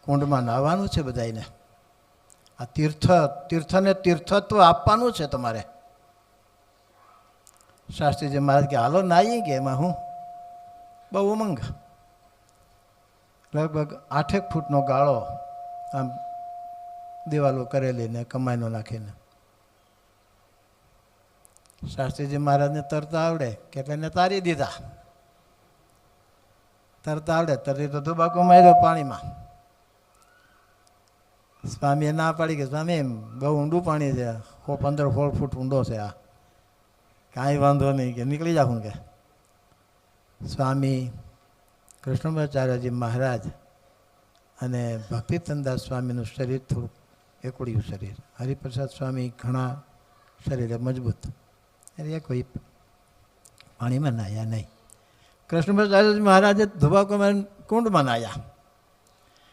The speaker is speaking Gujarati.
કુંડમાં નાહવાનું છે બધાને. આ તીર્થને તીર્થત્વ આપવાનું છે તમારે. શાસ્ત્રીજી મહારાજ કે હાલો નાહી કે એમાં હું બહુ ઉમંગ. લગભગ 8 ફૂટનો ગાળો આમ દિવાલો કરેલી ને કમાઈનો નાખીને. શાસ્ત્રીજી મહારાજને તરતા આવડે કે એને તારી દીધા. તરતા આવડે તરતી તો ધુબાકો માર્યો પાણીમાં. સ્વામીએ ના પાડી કે સ્વામી બહુ ઊંડું પાણી છે, 15-16 ફૂટ ઊંડો છે આ, કાંઈ વાંધો નહીં કે નીકળી જાઉં કે. સ્વામી કૃષ્ણમાચાર્યજી મહારાજ અને ભક્તિચંદાસ સ્વામીનું શરીર થોડુંક એકવડ્યું શરીર. હરિપ્રસાદ સ્વામી ઘણા શરીરે મજબૂત, એટલે કોઈ પાણીમાં નાહ્યા નહીં. કૃષ્ણમાચાર્યજી મહારાજે ધુબાકો કુંડમાં નાહ્યા.